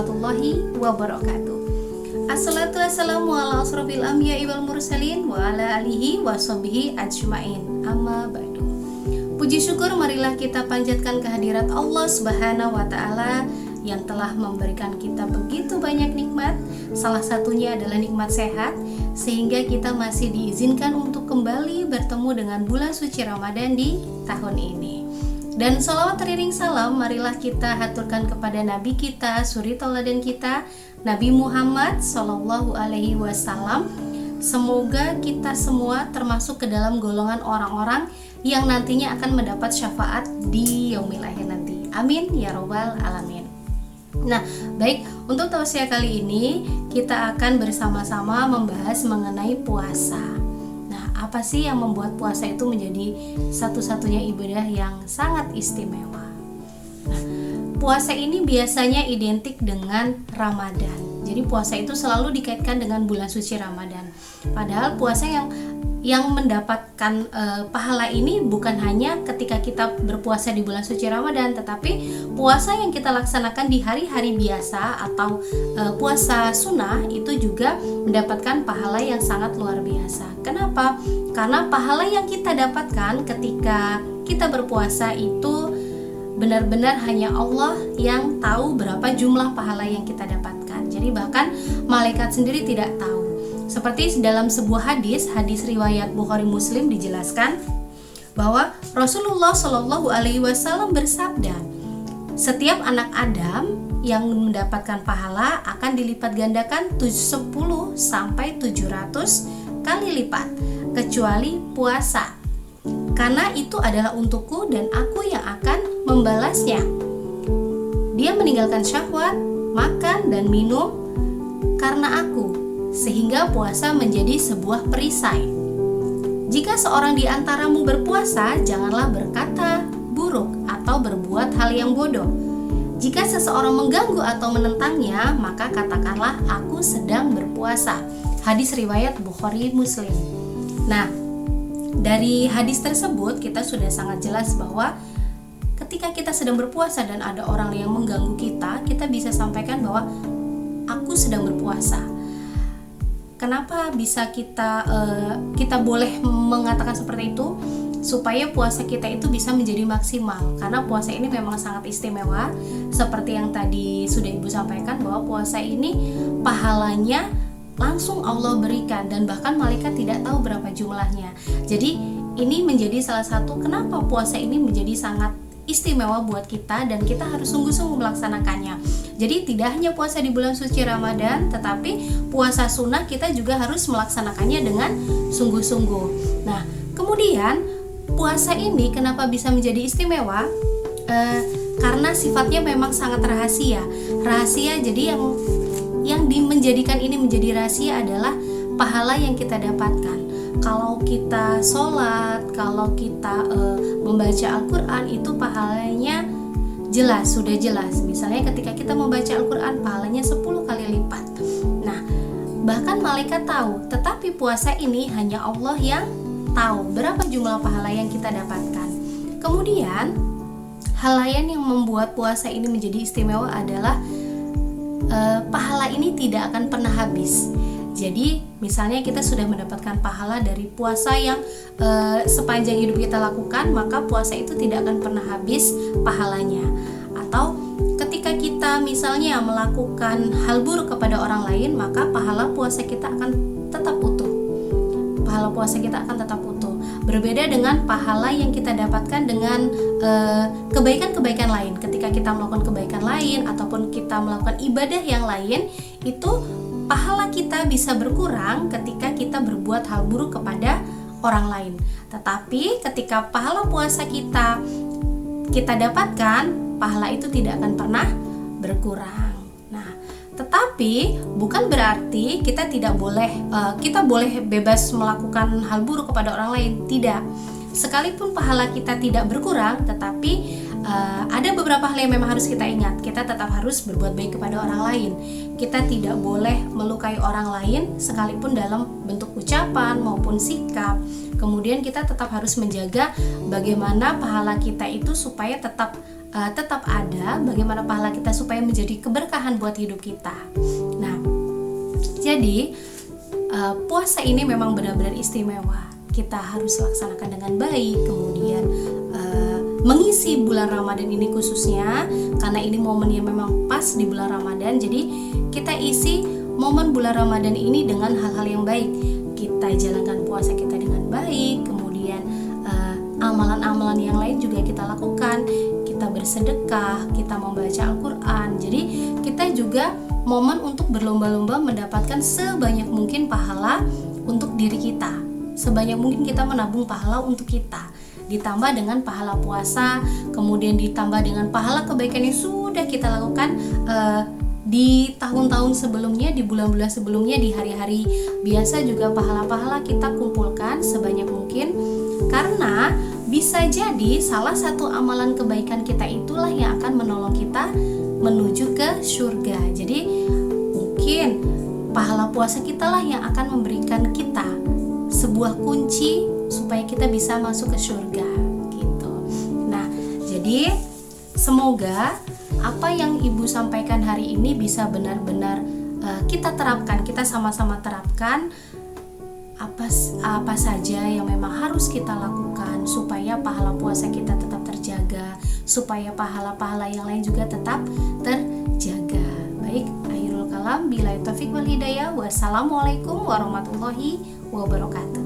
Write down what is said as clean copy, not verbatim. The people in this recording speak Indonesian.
warahmatullahi wabarakatuh. Assalatu wassalamu ala asrofil anbiya'i wal mursalin wa ala alihi wa sahbihi ajma'in. Amma ba'du. Puji syukur marilah kita panjatkan kehadirat Allah Subhanahu wa taala yang telah memberikan kita begitu banyak nikmat. Salah satunya adalah nikmat sehat, sehingga kita masih diizinkan untuk kembali bertemu dengan bulan suci Ramadan di tahun ini. Dan salawat teriring salam marilah kita haturkan kepada Nabi kita, suri tauladan kita, Nabi Muhammad Sallallahu Alaihi Wasallam. Semoga kita semua termasuk ke dalam golongan orang-orang yang nantinya akan mendapat syafaat di yaumil akhir nanti. Amin ya robbal alamin. Nah, baik, untuk tausiah kali ini kita akan bersama-sama membahas mengenai puasa. Apa sih yang membuat puasa itu menjadi satu-satunya ibadah yang sangat istimewa? Nah, puasa ini biasanya identik dengan Ramadan. Jadi puasa itu selalu dikaitkan dengan bulan suci Ramadan. Padahal puasa yang mendapatkan pahala ini bukan hanya ketika kita berpuasa di bulan suci Ramadan, tetapi puasa yang kita laksanakan di hari-hari biasa atau puasa sunnah itu juga mendapatkan pahala yang sangat luar biasa. Kenapa? Karena pahala yang kita dapatkan ketika kita berpuasa itu benar-benar hanya Allah yang tahu berapa jumlah pahala yang kita dapatkan. Jadi bahkan malaikat sendiri tidak tahu. Seperti dalam sebuah hadis riwayat Bukhari Muslim dijelaskan bahwa Rasulullah Shallallahu Alaihi Wasallam bersabda, setiap anak Adam yang mendapatkan pahala akan dilipat gandakan 10 sampai 700 kali lipat, kecuali puasa, karena itu adalah untukku dan aku yang akan membalasnya. Dia meninggalkan syahwat, makan dan minum karena aku, sehingga puasa menjadi sebuah perisai. Jika seorang di antaramu berpuasa, janganlah berkata buruk atau berbuat hal yang bodoh. Jika seseorang mengganggu atau menentangnya, maka katakanlah aku sedang berpuasa. Hadis riwayat Bukhari Muslim. Nah, dari hadis tersebut kita sudah sangat jelas bahwa ketika kita sedang berpuasa dan ada orang yang mengganggu kita bisa sampaikan bahwa aku sedang berpuasa. Kenapa bisa kita boleh mengatakan seperti itu? Supaya puasa kita itu bisa menjadi maksimal. Karena puasa ini memang sangat istimewa. Seperti yang tadi sudah Ibu sampaikan bahwa puasa ini pahalanya langsung Allah berikan dan bahkan malaikat tidak tahu berapa jumlahnya. Jadi ini menjadi salah satu kenapa puasa ini menjadi sangat istimewa buat kita dan kita harus sungguh-sungguh melaksanakannya. Jadi tidak hanya puasa di bulan suci Ramadan, tetapi puasa sunnah kita juga harus melaksanakannya dengan sungguh-sungguh. Nah, kemudian puasa ini kenapa bisa menjadi istimewa? Karena sifatnya memang sangat rahasia. Jadi yang menjadikan ini menjadi rahasia adalah pahala yang kita dapatkan. Kalau kita sholat, kalau kita membaca Al-Quran, itu pahalanya sudah jelas. Misalnya ketika kita membaca Al-Quran, pahalanya 10 kali lipat. Nah, bahkan malaikat tahu, tetapi puasa ini hanya Allah yang tahu berapa jumlah pahala yang kita dapatkan. Kemudian, hal lain yang membuat puasa ini menjadi istimewa adalah pahala ini tidak akan pernah habis. Jadi misalnya kita sudah mendapatkan pahala dari puasa yang sepanjang hidup kita lakukan, maka puasa itu tidak akan pernah habis pahalanya. Atau ketika kita misalnya melakukan hal buruk kepada orang lain, maka pahala puasa kita akan tetap utuh. Berbeda dengan pahala yang kita dapatkan dengan kebaikan-kebaikan lain. Ketika kita melakukan kebaikan lain ataupun kita melakukan ibadah yang lain, itu pahala kita bisa berkurang ketika kita berbuat hal buruk kepada orang lain. Tetapi ketika pahala puasa kita dapatkan, pahala itu tidak akan pernah berkurang. Nah, tetapi bukan berarti kita boleh bebas melakukan hal buruk kepada orang lain. Tidak. Sekalipun pahala kita tidak berkurang, tetapi ada beberapa hal yang memang harus kita ingat. Kita tetap harus berbuat baik kepada orang lain. Kita tidak boleh melukai orang lain sekalipun dalam bentuk ucapan maupun sikap. Kemudian kita tetap harus menjaga bagaimana pahala kita itu supaya tetap tetap ada, bagaimana pahala kita supaya menjadi keberkahan buat hidup kita. Nah, jadi puasa ini memang benar-benar istimewa. Kita harus laksanakan dengan baik. Kemudian mengisi bulan Ramadan ini khususnya, karena ini momen yang memang pas di bulan Ramadan. Jadi kita isi momen bulan Ramadan ini dengan hal-hal yang baik. Kita jalankan puasa kita dengan baik. Kemudian amalan-amalan yang lain juga kita lakukan. Kita bersedekah, kita membaca Al-Quran. Jadi kita juga momen untuk berlomba-lomba mendapatkan sebanyak mungkin pahala untuk diri kita. Sebanyak mungkin kita menabung pahala untuk kita, ditambah dengan pahala puasa, kemudian ditambah dengan pahala kebaikan yang sudah kita lakukan di tahun-tahun sebelumnya, di bulan-bulan sebelumnya, di hari-hari biasa juga pahala-pahala kita kumpulkan sebanyak mungkin. Karena bisa jadi salah satu amalan kebaikan kita itulah yang akan menolong kita menuju ke surga. Jadi mungkin pahala puasa kita lah yang akan memberikan kita sebuah kunci supaya kita bisa masuk ke surga gitu. Nah, jadi semoga apa yang Ibu sampaikan hari ini bisa benar-benar kita terapkan, kita sama-sama terapkan apa saja yang memang harus kita lakukan supaya pahala puasa kita tetap terjaga, supaya pahala-pahala yang lain juga tetap terjaga. Baik, akhirul kalam, billahi taufiq wal hidayah. Wassalamualaikum warahmatullahi wabarakatuh.